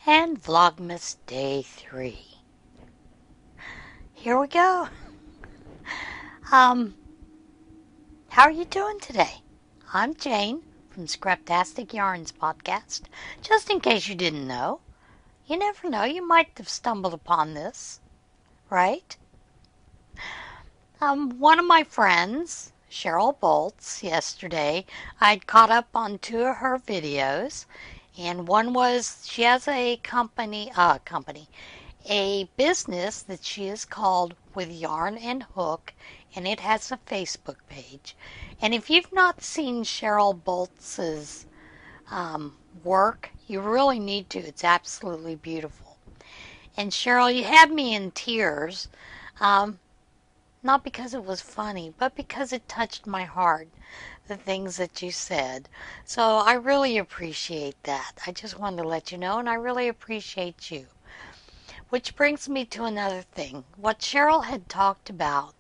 and Vlogmas Day 3. Here we go. How are you doing today? I'm Jane from Scraptastic Yarns Podcast. Just in case you didn't know, you never know, you might have stumbled upon this, right? One of my friends, Cheryl Boltz, yesterday, I'd caught up on 2 of her videos, and one was, she has a a business that she is called with YarnNHook, and it has a Facebook page. And if you've not seen Cheryl Boltz's work, you really need to. It's absolutely beautiful. And Cheryl, you had me in tears, not because it was funny, but because it touched my heart, the things that you said. So I really appreciate that. I just wanted to let you know, and I really appreciate you. Which brings me to another thing. What Cheryl had talked about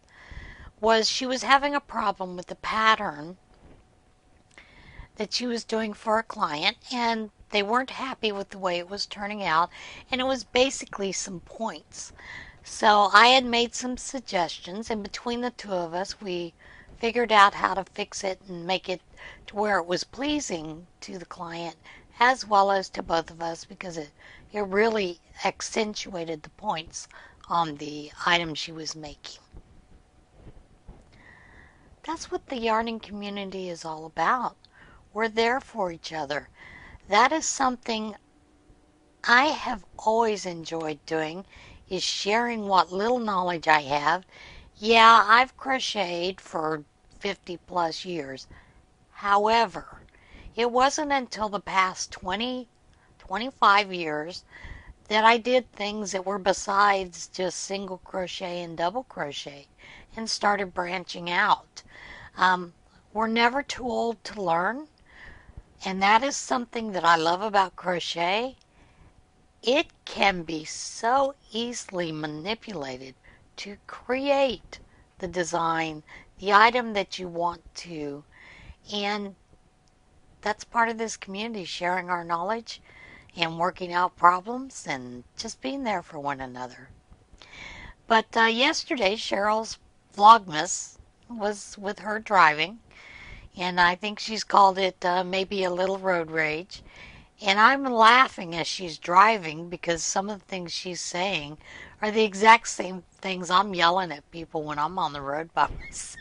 was she was having a problem with the pattern that she was doing for a client, and they weren't happy with the way it was turning out, and it was basically some points. So I had made some suggestions, and between the 2 of us, we figured out how to fix it and make it to where it was pleasing to the client as well as to both of us, because it really accentuated the points on the item she was making. That's what the yarning community is all about. We're there for each other. That is something I have always enjoyed doing, is sharing what little knowledge I have. Yeah, I've crocheted for 50 plus years. However, it wasn't until the past 20, 25 years that I did things that were besides just single crochet and double crochet and started branching out. We're never too old to learn, and that is something that I love about crochet. It can be so easily manipulated to create the design, the item that you want to, and that's part of this community, sharing our knowledge and working out problems and just being there for one another. But yesterday, Cheryl's Vlogmas was with her driving, and I think she's called it maybe a little road rage. And I'm laughing as she's driving because some of the things she's saying are the exact same things I'm yelling at people when I'm on the road by myself.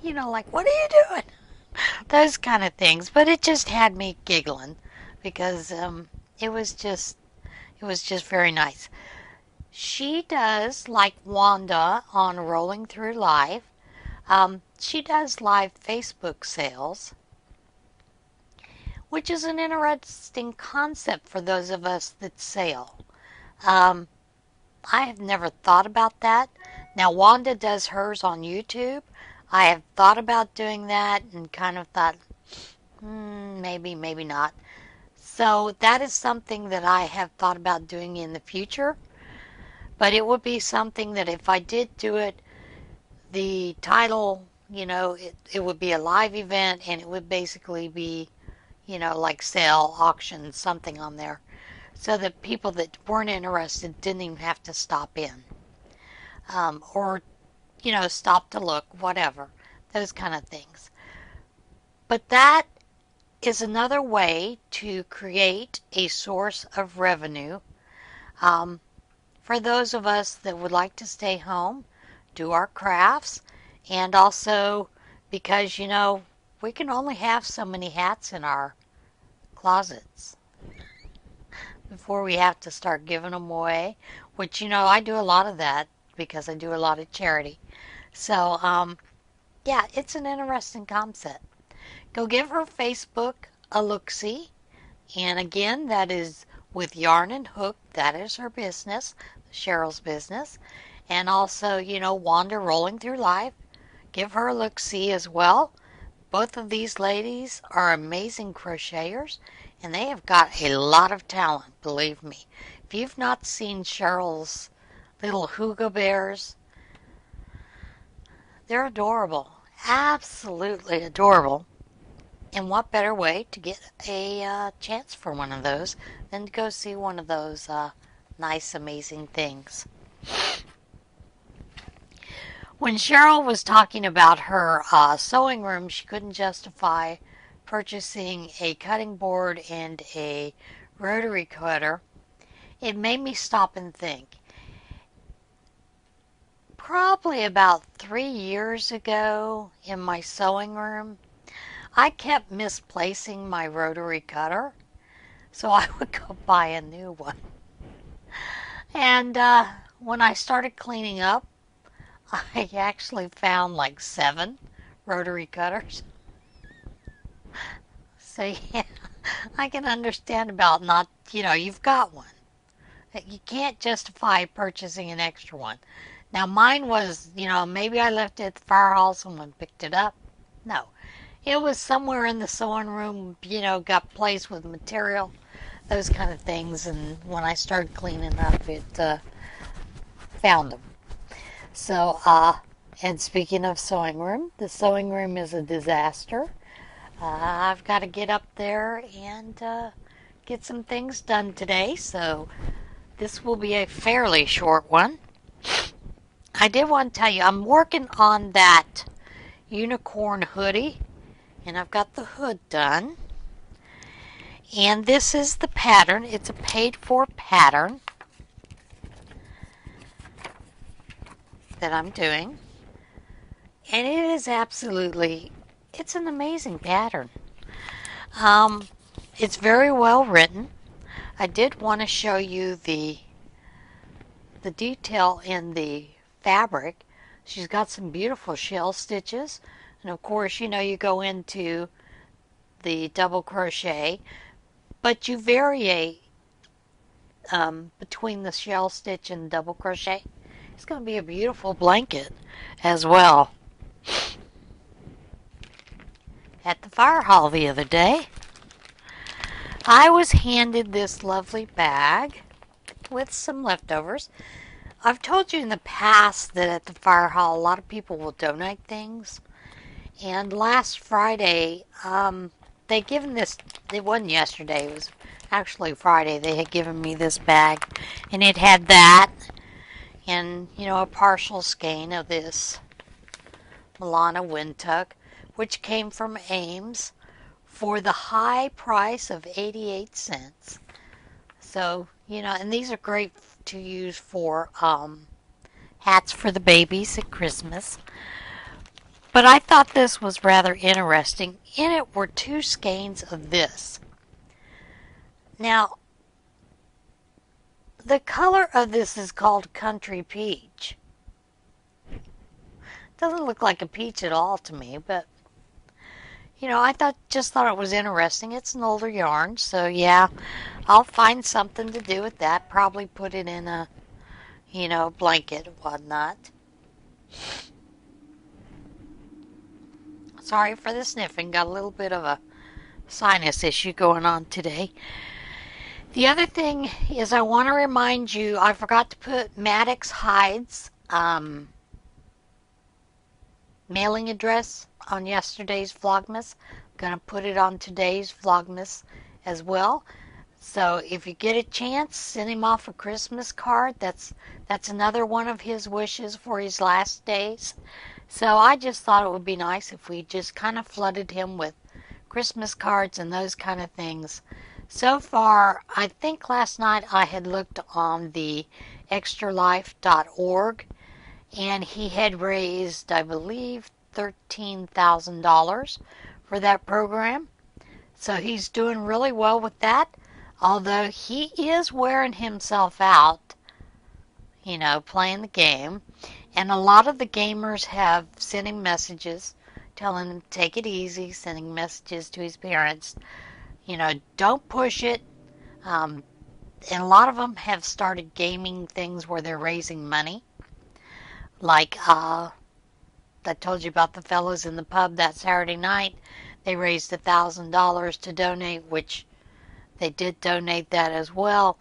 Like, what are you doing? Those kind of things. But it just had me giggling because it was just very nice. She does, like Wanda on Rolling Through Life, she does live Facebook sales, which is an interesting concept for those of us that sail. I have never thought about that. Now, Wanda does hers on YouTube. I have thought about doing that and kind of thought, maybe, maybe not. So that is something that I have thought about doing in the future. But it would be something that if I did do it, the title, it would be a live event, and it would basically be like sale, auction, something on there, so that people that weren't interested didn't even have to stop in, or, stop to look, whatever, those kind of things. But that is another way to create a source of revenue for those of us that would like to stay home, do our crafts, and also because, we can only have so many hats in our closets before we have to start giving them away, which, I do a lot of that because I do a lot of charity. So, yeah, it's an interesting concept. Go give her Facebook a look-see. And again, that is with YarnNHook. That is her business, Cheryl's business. And also, Wanda Rolling Through Life. Give her a look-see as well. Both of these ladies are amazing crocheters, and they have got a lot of talent, believe me. If you've not seen Cheryl's little Hugo Bears, they're adorable. Absolutely adorable. And what better way to get a chance for one of those than to go see one of those nice, amazing things. When Cheryl was talking about her sewing room, she couldn't justify purchasing a cutting board and a rotary cutter. It made me stop and think. Probably about 3 years ago in my sewing room, I kept misplacing my rotary cutter, so I would go buy a new one. And when I started cleaning up, I actually found like 7 rotary cutters. So yeah, I can understand about not, you've got one. You can't justify purchasing an extra one. Now mine was, maybe I left it at the fire hall, someone picked it up. No, it was somewhere in the sewing room, got placed with material, those kind of things. And when I started cleaning up, it found them. So, and speaking of sewing room, the sewing room is a disaster. I've got to get up there and get some things done today, so this will be a fairly short one. I did want to tell you, I'm working on that unicorn hoodie, and I've got the hood done. And this is the pattern. It's a paid-for pattern that I'm doing. And it is absolutely, it's an amazing pattern. It's very well written. I did want to show you the detail in the fabric. She's got some beautiful shell stitches. And of course, you go into the double crochet, but you vary between the shell stitch and double crochet. It's going to be a beautiful blanket as well. At the fire hall the other day, I was handed this lovely bag with some leftovers. I've told you in the past that at the fire hall, a lot of people will donate things. And last Friday, they given this, it wasn't yesterday, it was actually Friday, they had given me this bag. And it had that, and, a partial skein of this Milana Windtuck, which came from Ames for the high price of 88 cents. So, and these are great to use for hats for the babies at Christmas. But I thought this was rather interesting. In it were 2 skeins of this. Now, the color of this is called Country Peach. Doesn't look like a peach at all to me, but I just thought it was interesting. It's an older yarn, so yeah, I'll find something to do with that. Probably put it in a, blanket and whatnot. Sorry for the sniffing. Got a little bit of a sinus issue going on today. The other thing is I want to remind you, I forgot to put Maddox Hyde's mailing address on yesterday's Vlogmas. I'm going to put it on today's Vlogmas as well. So if you get a chance, send him off a Christmas card. That's another one of his wishes for his last days. So I just thought it would be nice if we just kind of flooded him with Christmas cards and those kind of things. So far, I think last night I had looked on the extralife.org, and he had raised, I believe, $13,000 for that program. So he's doing really well with that, although he is wearing himself out, playing the game. And a lot of the gamers have sent him messages telling him to take it easy, sending messages to his parents, don't push it. And a lot of them have started gaming things where they're raising money. Like, I told you about the fellows in the pub that Saturday night. They raised $1,000 to donate, which they did donate that as well.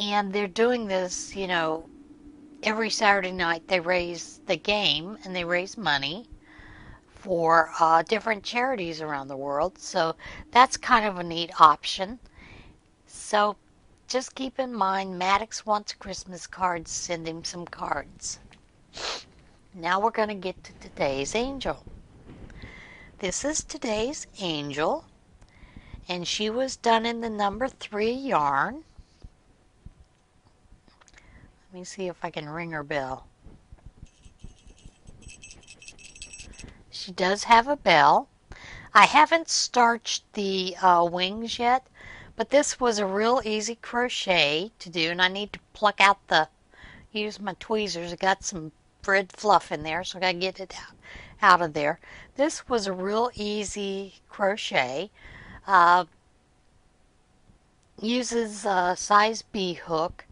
And they're doing this, every Saturday night they raise the game and they raise money for different charities around the world. So that's kind of a neat option. So just keep in mind, Maddox wants Christmas cards, send him some cards. Now we're going to get to today's angel. This is today's angel, and she was done in the number 3 yarn. Let me see if I can ring her bell. She does have a bell. I haven't starched the wings yet, but this was a real easy crochet to do, and I need to pluck out use my tweezers. I got some red fluff in there, so I gotta get it out of there. This was a real easy crochet. Uses a size B hook,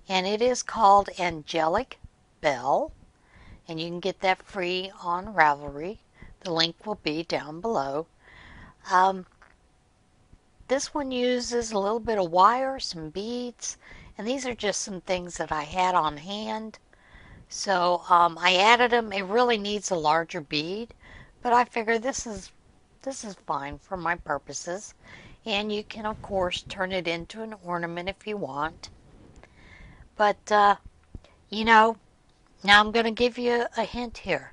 and it is called Angelic Belle, and you can get that free on Ravelry. The link will be down below. This one uses a little bit of wire, some beads, and these are just some things that I had on hand. So I added them. It really needs a larger bead, but I figure this is fine for my purposes. And you can, of course, turn it into an ornament if you want. But, you know, now I'm going to give you a hint here.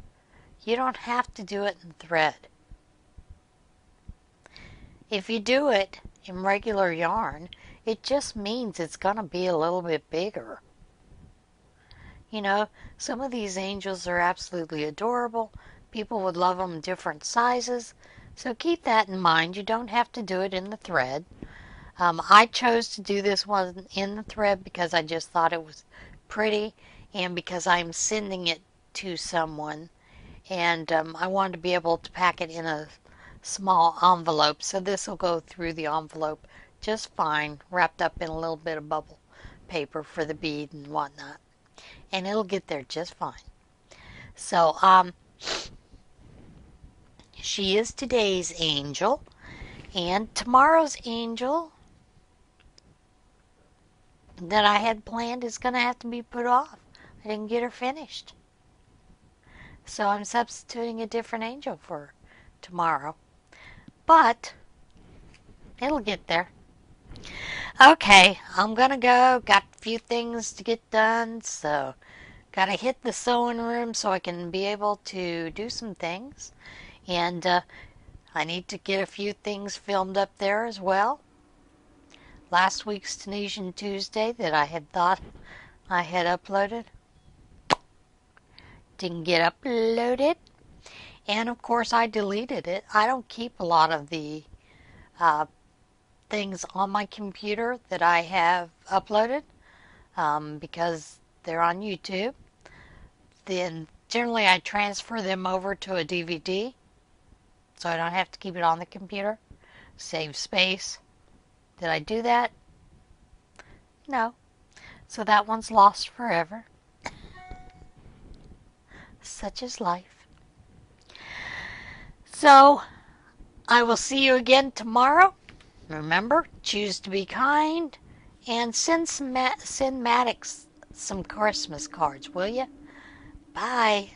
You don't have to do it in thread. If you do it in regular yarn, it just means it's going to be a little bit bigger. You know, some of these angels are absolutely adorable. People would love them different sizes. So keep that in mind. You don't have to do it in the thread. I chose to do this one in the thread because I just thought it was pretty, and because I'm sending it to someone, and I wanted to be able to pack it in a small envelope, so this will go through the envelope just fine, wrapped up in a little bit of bubble paper for the bead and whatnot, and it'll get there just fine. So she is today's angel, and tomorrow's angel that I had planned is going to have to be put off. I didn't get her finished. So I'm substituting a different angel for tomorrow. But it'll get there. Okay, I'm going to go. Got a few things to get done, so got to hit the sewing room so I can be able to do some things. And I need to get a few things filmed up there as well. Last week's Tunisian Tuesday that I had thought I had uploaded didn't get uploaded. And of course I deleted it. I don't keep a lot of the things on my computer that I have uploaded because they're on YouTube. Then generally I transfer them over to a DVD so I don't have to keep it on the computer. Save space. Did I do that? No. So that one's lost forever. Such is life. So, I will see you again tomorrow. Remember, choose to be kind, and send Maddox some Christmas cards, will you? Bye.